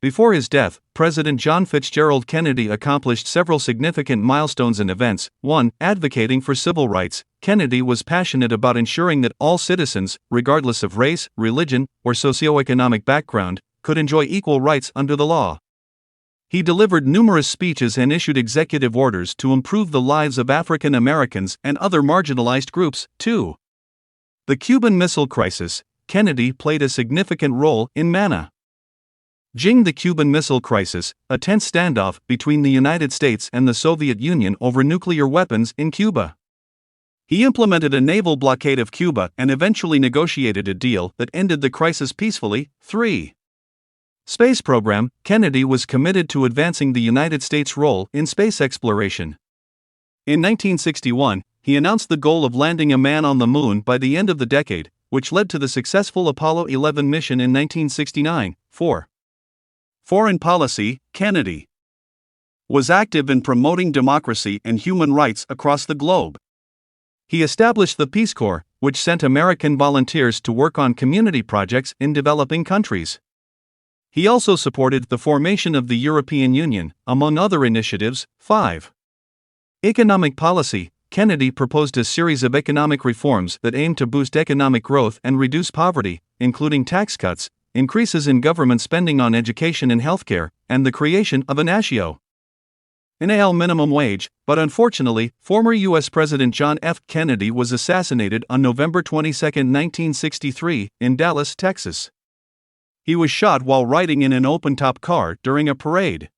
Before his death, President John Fitzgerald Kennedy accomplished several significant milestones and events. 1. Advocating for civil rights, Kennedy was passionate about ensuring that all citizens, regardless of race, religion, or socioeconomic background, could enjoy equal rights under the law. He delivered numerous speeches and issued executive orders to improve the lives of African Americans and other marginalized groups. 2. The Cuban Missile Crisis, Kennedy played a significant role in managing the Cuban Missile Crisis, a tense standoff between the United States and the Soviet Union over nuclear weapons in Cuba. He implemented a naval blockade of Cuba and eventually negotiated a deal that ended the crisis peacefully. 3. Space program, Kennedy was committed to advancing the United States' role in space exploration. In 1961, he announced the goal of landing a man on the moon by the end of the decade, which led to the successful Apollo 11 mission in 1969. 4. Foreign policy, Kennedy was active in promoting democracy and human rights across the globe. He established the Peace Corps, which sent American volunteers to work on community projects in developing countries. He also supported the formation of the European Union, among other initiatives. 5. Economic policy, Kennedy proposed a series of economic reforms that aimed to boost economic growth and reduce poverty, including tax cuts, increases in government spending on education and healthcare, and the creation of a national minimum wage. But unfortunately, former U.S. President John F. Kennedy was assassinated on November 22, 1963, in Dallas, Texas. He was shot while riding in an open-top car during a parade.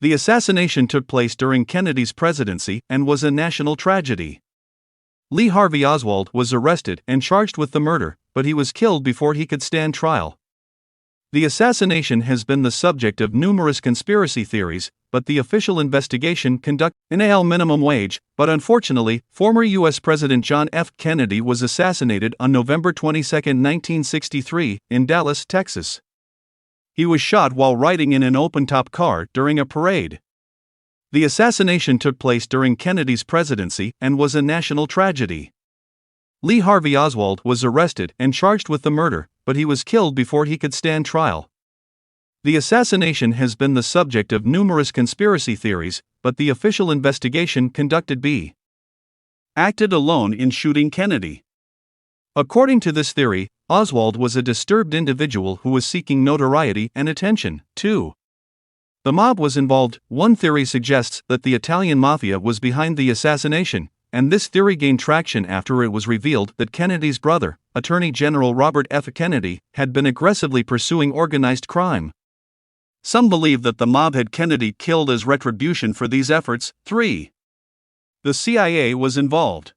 The assassination took place during Kennedy's presidency and was a national tragedy. Lee Harvey Oswald was arrested and charged with the murder, but he was killed before he could stand trial. The assassination has been the subject of numerous conspiracy theories, but the official investigation conducted a minimum wage. But unfortunately, former U.S. President John F. Kennedy was assassinated on November 22, 1963, in Dallas, Texas. He was shot while riding in an open-top car during a parade. The assassination took place during Kennedy's presidency and was a national tragedy. Lee Harvey Oswald was arrested and charged with the murder, but he was killed before he could stand trial. The assassination has been the subject of numerous conspiracy theories, but the official investigation conducted by acted alone in shooting Kennedy. According to this theory, Oswald was a disturbed individual who was seeking notoriety and attention. 2. The mob was involved. One theory suggests that the Italian mafia was behind the assassination, and this theory gained traction after it was revealed that Kennedy's brother, Attorney General Robert F. Kennedy, had been aggressively pursuing organized crime. Some believe that the mob had Kennedy killed as retribution for these efforts. 3. The CIA was involved.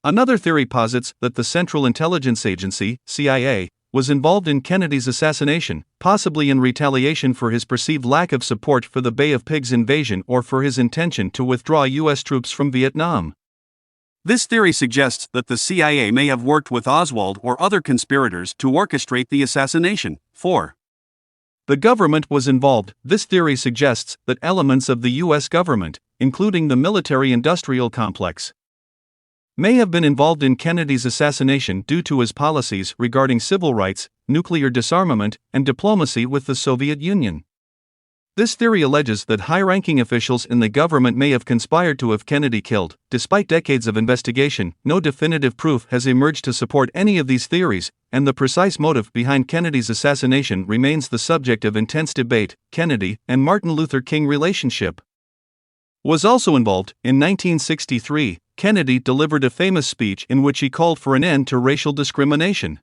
Another theory posits that the Central Intelligence Agency, CIA, was involved in Kennedy's assassination, possibly in retaliation for his perceived lack of support for the Bay of Pigs invasion or for his intention to withdraw U.S. troops from Vietnam. This theory suggests that the CIA may have worked with Oswald or other conspirators to orchestrate the assassination. 4. The government was involved. This theory suggests that elements of the U.S. government, including the military-industrial complex, may have been involved in Kennedy's assassination due to his policies regarding civil rights, nuclear disarmament, and diplomacy with the Soviet Union. This theory alleges that high-ranking officials in the government may have conspired to have Kennedy killed. Despite decades of investigation, no definitive proof has emerged to support any of these theories, and the precise motive behind Kennedy's assassination remains the subject of intense debate. Kennedy and Martin Luther King relationship was also involved. In 1963, Kennedy delivered a famous speech in which he called for an end to racial discrimination.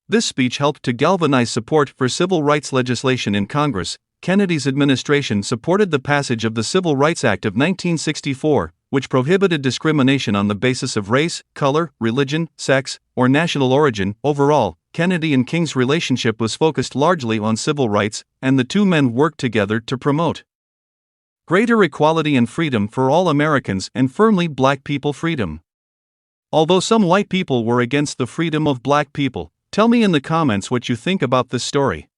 This speech helped to galvanize support for civil rights legislation in Congress. Kennedy's administration supported the passage of the Civil Rights Act of 1964, which prohibited discrimination on the basis of race, color, religion, sex, or national origin. Overall, Kennedy and King's relationship was focused largely on civil rights, and the two men worked together to promote greater equality and freedom for all Americans and firmly black people freedom. Although some white people were against the freedom of black people, tell me in the comments what you think about this story.